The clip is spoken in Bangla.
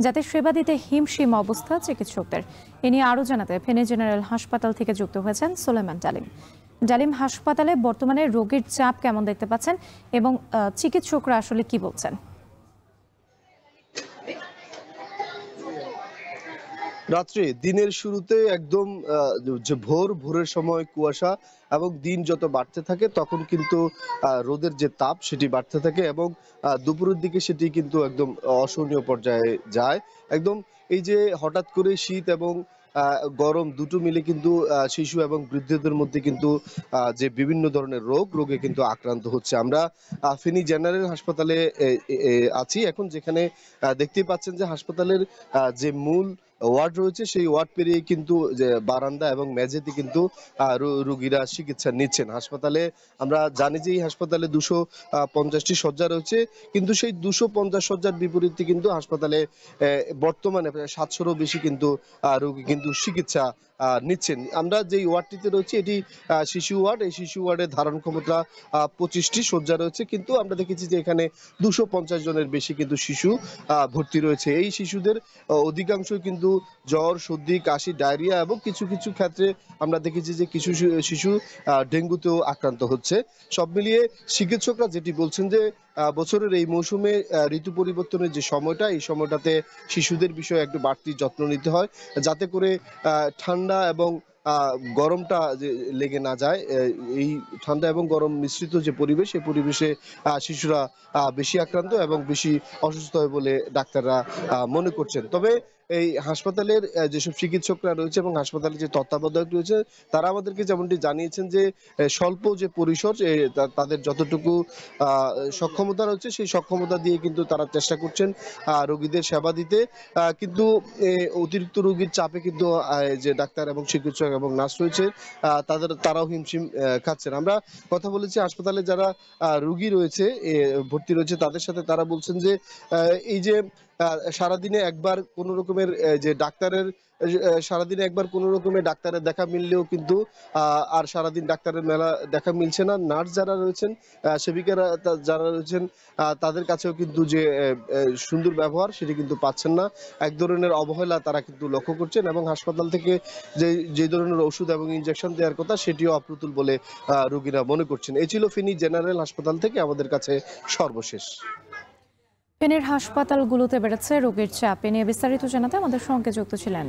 যাতে সেবা দিতে হিমশিম অবস্থা চিকিৎসকদের। এ নিয়ে আরও জানাতে ফেনী জেনারেল হাসপাতাল থেকে যুক্ত হয়েছেন সুলাইমান ডালিম। ডালিম, হাসপাতালে বর্তমানে রোগীর চাপ কেমন দেখতে পাচ্ছেন এবং চিকিৎসকরা আসলে কি বলছেন? রাত্রে দিনের শুরুতে একদম যে ভোরের সময় কুয়াশা এবং দিন যত বাড়তে থাকে তখন কিন্তু রোদের যে তাপ সেটি বাড়তে থাকে এবং দুপুরের দিকে সেটি কিন্তু একদম অসহনীয় পর্যায়ে যায়। একদম এই যে হঠাৎ করে শীত এবং গরম দুটো মিলে কিন্তু শিশু এবং বৃদ্ধদের মধ্যে কিন্তু যে বিভিন্ন ধরনের রোগে কিন্তু আক্রান্ত হচ্ছে। আমরা ফেনী জেনারেল হাসপাতালে আছি এখন, যেখানে দেখতেই পাচ্ছেন যে হাসপাতালের যে মূল ওয়ার্ড রয়েছে সেই ওয়ার্ড পেরিয়ে কিন্তু যে বারান্দা এবং মেঝেতে কিন্তু রোগীরা চিকিৎসা নিচ্ছেন। হাসপাতালে আমরা জানি যে এই হাসপাতালে 250টি শয্যা রয়েছে, কিন্তু সেই 250 শয্যার বিপরীতে কিন্তু হাসপাতালে বর্তমানে প্রায় 700রও বেশি কিন্তু রোগী কিন্তু চিকিৎসা নিচ্ছেন। আমরা যেই ওয়ার্ডটিতে রয়েছি এটি শিশু ওয়ার্ড। এই শিশু ওয়ার্ডের ধারণ ক্ষমতা 25টি শয্যা রয়েছে, কিন্তু আমরা দেখেছি যে এখানে 250 জনের বেশি কিন্তু শিশু ভর্তি রয়েছে। এই শিশুদের অধিকাংশই কিন্তু জ্বর, সর্দি, কাশি, ডায়রিয়া এবং কিছু কিছু ক্ষেত্রে আমরা দেখেছি যে কিছু শিশু ডেঙ্গুতেও আক্রান্ত হচ্ছে। সব মিলিয়ে চিকিৎসকরা যেটি বলছেন যে বছরের এই মৌসুমে ঋতু পরিবর্তনের যে সময়টা, এই সময়টাতে শিশুদের বিষয়ে একটু বাড়তি যত্ন নিতে হয়, যাতে করে ঠান্ডা এবং গরমটা যে লেগে না যায়। এই ঠান্ডা এবং গরম মিশ্রিত যে পরিবেশ, এই পরিবেশে শিশুরা বেশি আক্রান্ত এবং বেশি অসুস্থ হয় বলে ডাক্তাররা মনে করছেন। তবে এই হাসপাতালের যেসব চিকিৎসকরা রয়েছে এবং হাসপাতালের যে তত্ত্বাবধায়ক রয়েছে তারা আমাদেরকে যেমনটি জানিয়েছেন যে স্বল্প যে পরিসর, তাদের যতটুকু সক্ষমতা রয়েছে সেই সক্ষমতা দিয়ে কিন্তু তারা চেষ্টা করছেন রোগীদের সেবা দিতে। কিন্তু অতিরিক্ত রোগীর চাপে কিন্তু যে ডাক্তার এবং চিকিৎসক এবং নার্স রয়েছে তারাও হিমশিম খাচ্ছেন। আমরা কথা বলেছি হাসপাতালে যারা রোগী রয়েছে, ভর্তি রয়েছে, তাদের সাথে। তারা বলছেন যে এই যে সারাদিনে একবার কোনো রকমের যে ডাক্তারের সারাদিনে একবার কোনো রকমের ডাক্তারের দেখা মিললেও কিন্তু আর সারাদিন ডাক্তারের মেলা দেখা মিলছে না। নার্স যারা রয়েছেন, সেবিকারা যারা রয়েছেন, তাদের কাছেও কিন্তু যে সুন্দর ব্যবহার সেটি কিন্তু পাচ্ছেন না। এক ধরনের অবহেলা তারা কিন্তু লক্ষ্য করছেন এবং হাসপাতাল থেকে যে ধরনের ওষুধ এবং ইনজেকশন দেওয়ার কথা সেটিও অপ্রতুল বলে রোগীরা মনে করছেন। এই ছিল ফেনী জেনারেল হাসপাতাল থেকে আমাদের কাছে সর্বশেষ। ফেনীর হাসপাতালগুলোতে বেড়েছে রোগীর চাপ। এ নিয়ে বিস্তারিত জানাতে আমাদের সঙ্গে যুক্ত ছিলেন